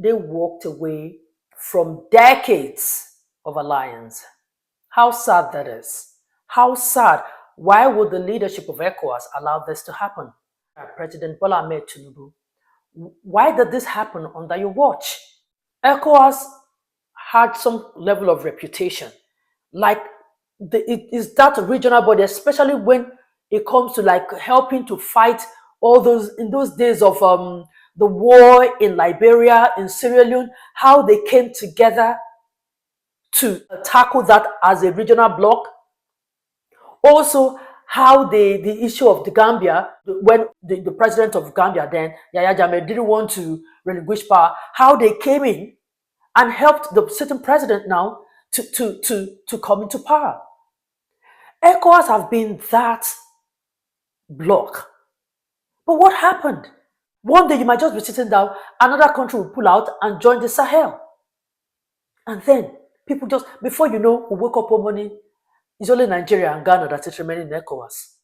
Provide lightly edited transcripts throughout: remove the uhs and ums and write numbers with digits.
they walked away from decades of alliance. How sad that is. How sad. Why would the leadership of ECOWAS allow this to happen? President Bola Ahmed Tinubu, why did this happen under your watch? ECOWAS had some level of reputation. Like it is that regional body, especially when it comes to like helping to fight all those in those days of the war in Liberia, in Sierra Leone, how they came together to tackle that as a regional bloc. Also, how the issue of the Gambia, when the president of Gambia then, Yahya Jammeh, didn't want to relinquish power, how they came in and helped the sitting president now to come into power. ECOWAS have been that bloc. But what happened? One day you might just be sitting down, another country will pull out and join the Sahel. And then people just, before you know, we wake up one morning, it's only Nigeria and Ghana that is remaining in ECOWAS.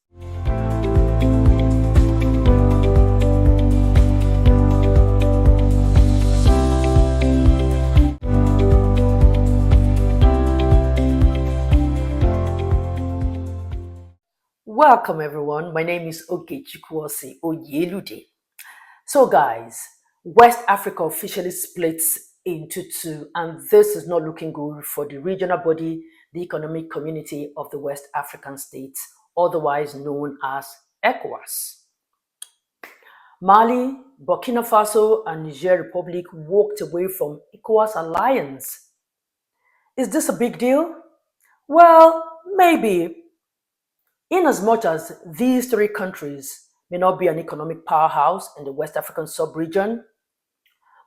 Welcome everyone, my name is Osih-Oyelude. So guys, West Africa officially splits into two, and this is not looking good for the regional body, the Economic Community of the West African States, otherwise known as ECOWAS. Mali, Burkina Faso, and Niger Republic walked away from ECOWAS alliance. Is this a big deal? Well, maybe. In as much as these three countries may not be an economic powerhouse in the West African sub-region,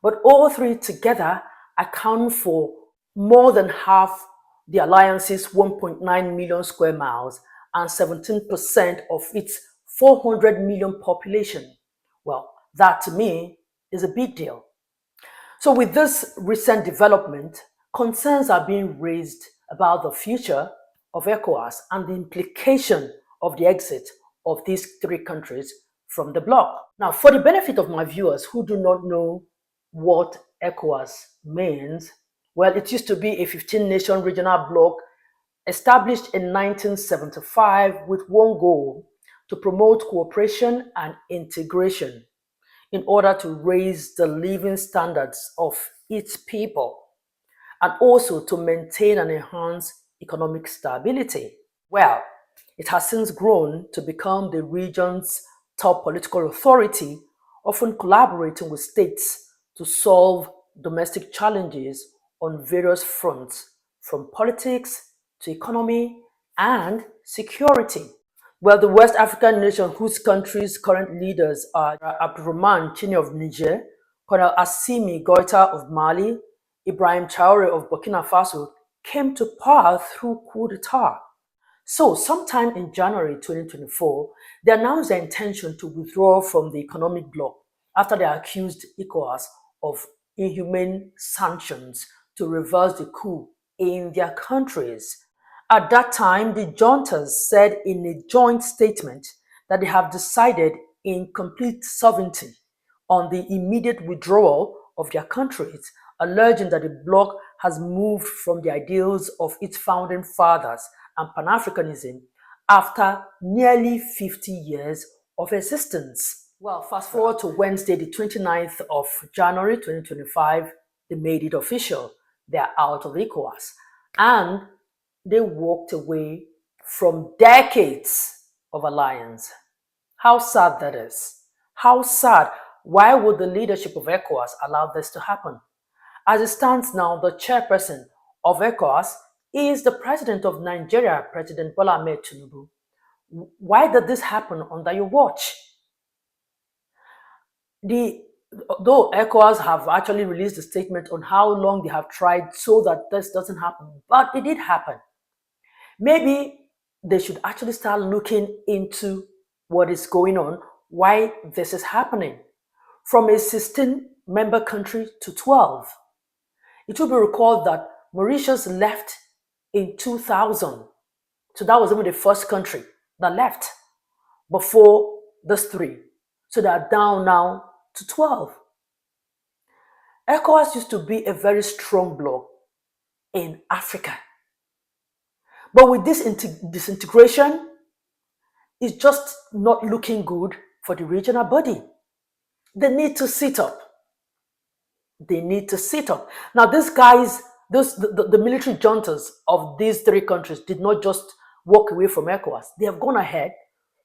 but all three together account for more than half the alliance's 1.9 million square miles and 17% of its 400 million population. Well, that to me is a big deal. So with this recent development, concerns are being raised about the future of ECOWAS and the implication of the exit of these three countries from the bloc. Now, for the benefit of my viewers who do not know what ECOWAS means, well, it used to be a 15-nation regional bloc established in 1975 with one goal: to promote cooperation and integration in order to raise the living standards of its people and also to maintain and enhance economic stability. Well, it has since grown to become the region's top political authority, often collaborating with states to solve domestic challenges on various fronts, from politics to economy and security. Well, the West African nation, whose country's current leaders are Abdurrahman Chini of Niger, Colonel Assimi Goïta of Mali, Ibrahim Traoré of Burkina Faso, came to power through coup d'etat. So, sometime in January 2024, they announced their intention to withdraw from the economic bloc after they accused ECOWAS of inhumane sanctions to reverse the coup in their countries. At that time, the juntas said in a joint statement that they have decided in complete sovereignty on the immediate withdrawal of their countries, alleging that the bloc has moved from the ideals of its founding fathers and Pan-Africanism after nearly 50 years of existence. Well, fast forward to Wednesday, the 29th of January 2025, they made it official. They're out of ECOWAS. And they walked away from decades of alliance. How sad that is. How sad. Why would the leadership of ECOWAS allow this to happen? As it stands now, the chairperson of ECOWAS is the president of Nigeria, President Bola Ahmed Tinubu. Why did this happen under your watch? Though ECOWAS have actually released a statement on how long they have tried so that this doesn't happen, but it did happen. Maybe they should actually start looking into what is going on, why this is happening. From a 16-member country to 12. It will be recalled that Mauritius left in 2000. So that was even the first country that left before those three. So they are down now to 12. ECOWAS used to be a very strong bloc in Africa. But with this disintegration, it's just not looking good for the regional body. They need to sit up. They need to sit up. Now, these guys, the military juntas of these three countries did not just walk away from ECOWAS. They have gone ahead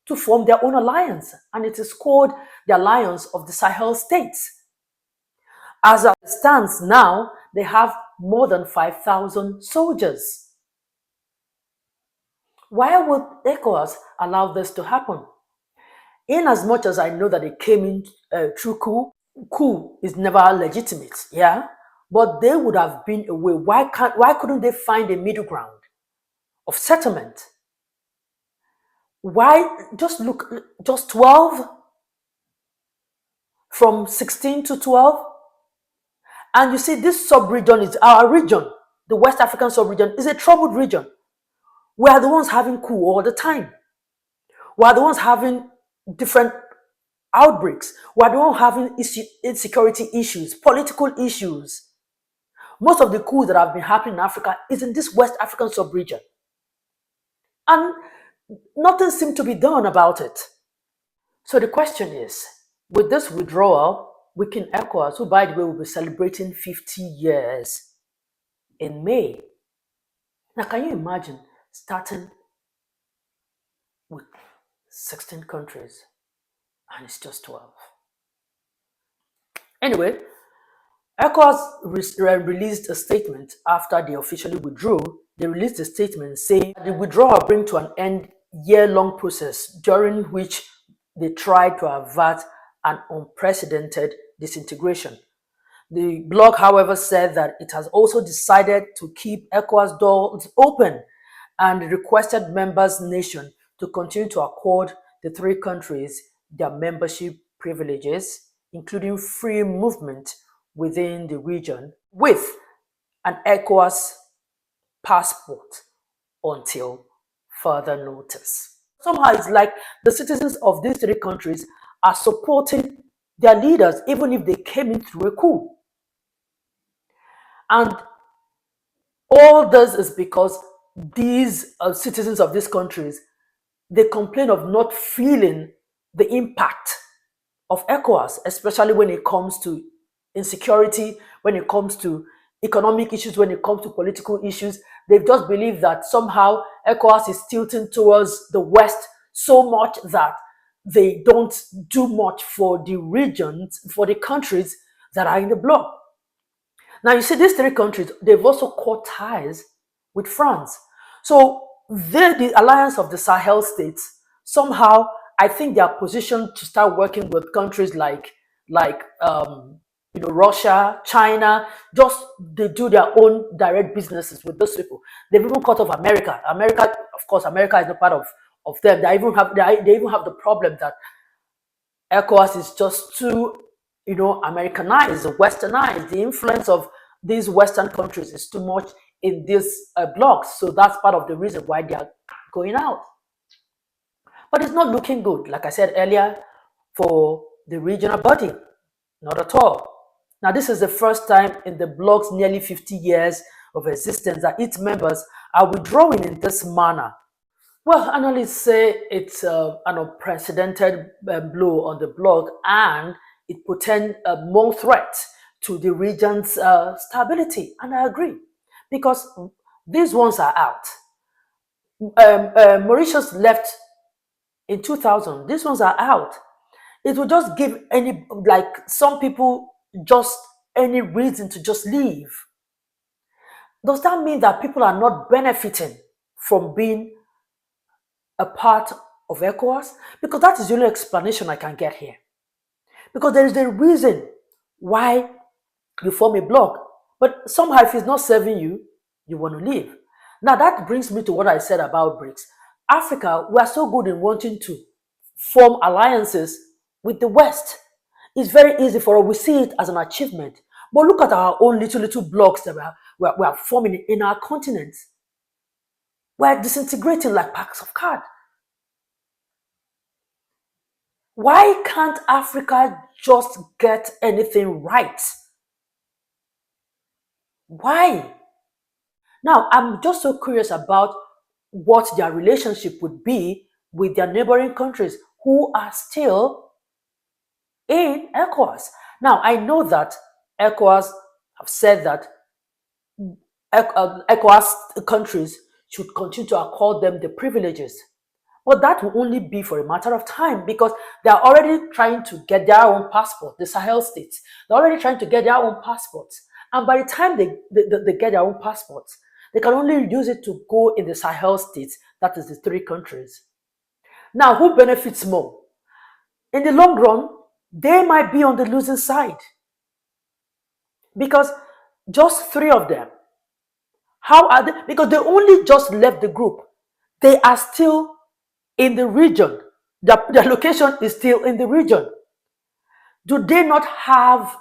to form their own alliance, and it is called the Alliance of the Sahel States. As it stands now, they have more than 5,000 soldiers. Why would ECOWAS allow this to happen? In as much as I know that it came in through coup is never legitimate, yeah? But they would have been a way. Why couldn't they find a middle ground of settlement? Why just look, just 12 from 16 to 12? And you see, this sub-region is our region. The West African sub-region is a troubled region. We are the ones having coup all the time. We are the ones having different outbreaks. We are the ones having insecurity issues, political issues. Most of the coups that have been happening in Africa is in this West African sub-region. And nothing seemed to be done about it. So the question is, with this withdrawal, we can ECOWAS, who by the way will be celebrating 50 years in May. Now, can you imagine starting with 16 countries and it's just 12? Anyway, ECOWAS released a statement after they officially withdrew. They released a statement saying the withdrawal bring to an end year-long process during which they tried to avert an unprecedented disintegration. The blog, however, said that it has also decided to keep ECOWAS doors open and requested members' nation to continue to accord the three countries their membership privileges, including free movement within the region, with an ECOWAS passport until further notice. Somehow it's like the citizens of these three countries are supporting their leaders even if they came in through a coup. And all this is because these citizens of these countries, they complain of not feeling the impact of ECOWAS, especially when it comes to insecurity, when it comes to economic issues, when it comes to political issues. They just believe that somehow ECOWAS is tilting towards the West so much that they don't do much for the regions, for the countries that are in the bloc. Now, you see, these three countries, they've also cut ties with France. So, the alliance of the Sahel states, somehow, I think they are positioned to start working with countries like Russia, China. Just they do their own direct businesses with those people. They've even cut off America. America, of course, America is not part of them. They even have the problem that ECOWAS is just too, Americanized, westernized. The influence of these Western countries is too much in these blocks. So that's part of the reason why they are going out. But it's not looking good, like I said earlier, for the regional body. Not at all. Now, this is the first time in the bloc's nearly 50 years of existence that its members are withdrawing in this manner. Well, analysts say it's an unprecedented blow on the bloc, and it portends more threat to the region's stability. And I agree, because these ones are out. Mauritius left in 2000. These ones are out. It will just give some people just any reason to just leave. Does that mean that people are not benefiting from being a part of ECOWAS? Because that is the only explanation I can get here. Because there is a reason why you form a bloc, but somehow if it's not serving you, you want to leave. Now that brings me to what I said about BRICS. Africa, we are so good in wanting to form alliances with the West. It's very easy for us. We see it as an achievement. But look at our own little blocks that we are forming in our continent. We're disintegrating like packs of cards. Why can't Africa just get anything right? Why? Now, I'm just so curious about what their relationship would be with their neighboring countries who are still in ECOWAS. Now, I know that ECOWAS have said that ECOWAS countries should continue to accord them the privileges. But that will only be for a matter of time because they are already trying to get their own passport, the Sahel states. They're already trying to get their own passports. And by the time they get their own passports, they can only use it to go in the Sahel states, that is the three countries. Now, who benefits more? In the long run, they might be on the losing side because just three of them. How are they? Because they only just left the group. They are still in the region. Their location is still in the region. Do they not have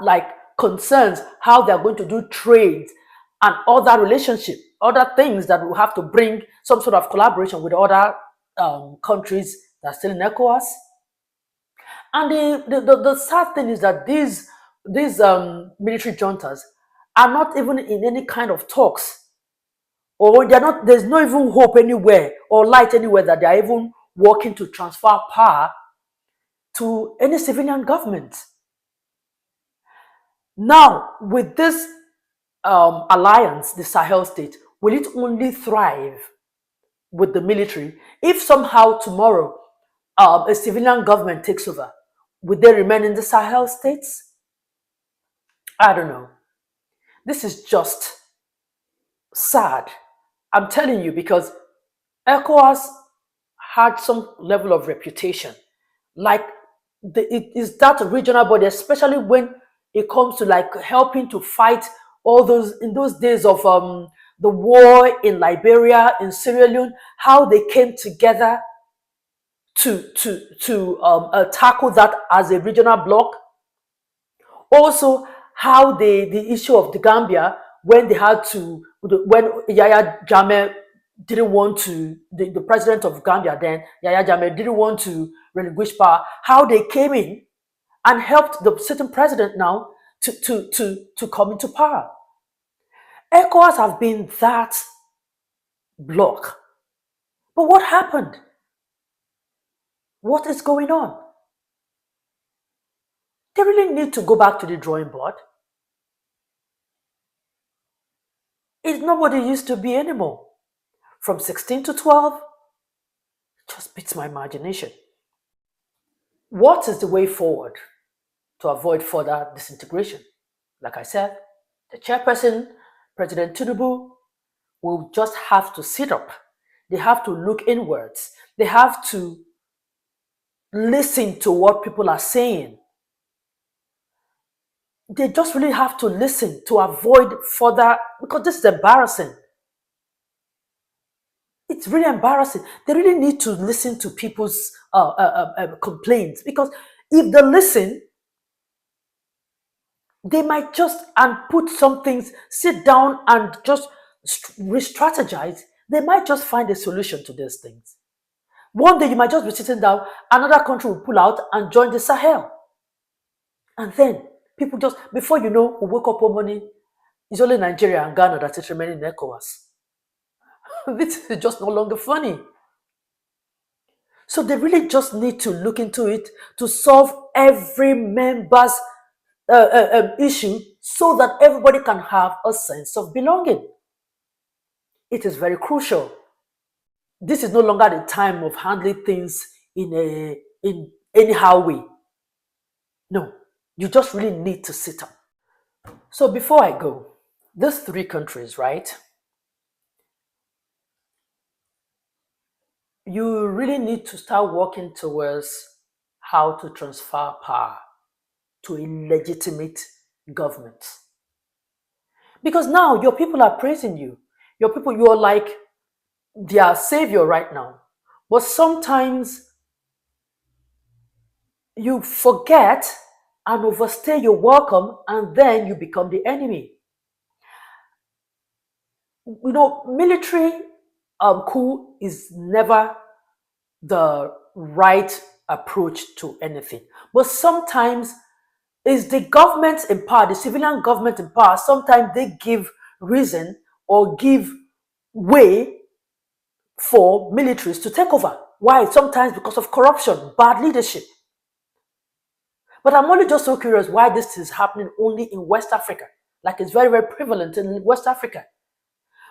like concerns how they are going to do trade and other relationship, other things that will have to bring some sort of collaboration with other countries that are still in ECOWAS? And the sad thing is that these military juntas are not even in any kind of talks, or they're not. There's no even hope anywhere or light anywhere that they're even working to transfer power to any civilian government. Now, with this alliance, the Sahel state, will it only thrive with the military if somehow tomorrow a civilian government takes over? Would they remain in the Sahel states? I don't know. This is just sad. I'm telling you because ECOWAS had some level of reputation. Like it is that regional body, especially when it comes to like helping to fight all those in those days of the war in Liberia, in Sierra Leone, how they came together to tackle that as a regional bloc. Also, how the issue of the Gambia when they had to when Yaya Jammeh didn't want to the president of Gambia then Yaya Jammeh didn't want to relinquish power. How they came in and helped the sitting president now to come into power. ECOWAS have been that block. But what happened? What is going on? They really need to go back to the drawing board. It's not what it used to be anymore. From 16 to 12, it just beats my imagination. What is the way forward to avoid further disintegration? Like I said, the chairperson, President Tinubu, will just have to sit up. They have to look inwards. They have to listen to what people are saying. They just really have to listen to avoid further, because this is embarrassing. It's really embarrassing. They really need to listen to people's complaints, because if they listen, they might just and put some things, sit down and just re-strategize. They might just find a solution to these things. One day you might just be sitting down, another country will pull out and join the Sahel. And then people just, before you know, we wake up one morning, it's only Nigeria and Ghana that is remaining in ECOWAS. This is just no longer funny. So they really just need to look into it to solve every member's issue so that everybody can have a sense of belonging. It is very crucial. This is no longer the time of handling things in anyhow way. No, you just really need to sit up. So before I go, these three countries, right? You really need to start working towards how to transfer power to a legitimate government. Because now your people are praising you. Your people, you're like their savior right now. But sometimes you forget and overstay your welcome, and then you become the enemy. You know, military coup is never the right approach to anything. But sometimes Is the government in power, the civilian government in power, sometimes they give reason or give way for militaries to take over. Why? Sometimes because of corruption, bad leadership. But I'm only just so curious why this is happening only in West Africa. Like it's very, very prevalent in West Africa.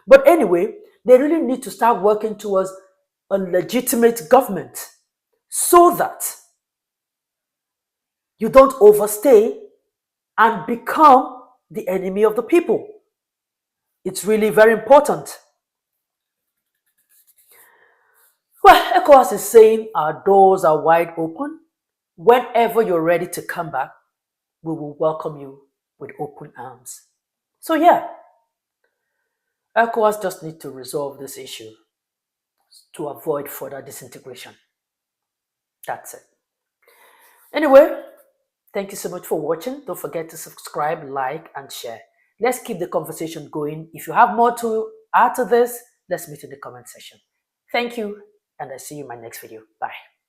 But anyway, they really need to start working towards a legitimate government so that you don't overstay and become the enemy of the people. It's really very important. Well, ECOWAS is saying our doors are wide open. Whenever you're ready to come back, we will welcome you with open arms. So yeah, ECOWAS just need to resolve this issue to avoid further disintegration. That's it. Anyway, thank you so much for watching. Don't forget to subscribe, like, and share. Let's keep the conversation going. If you have more to add to this, let's meet in the comment section. Thank you, and I see you in my next video. Bye.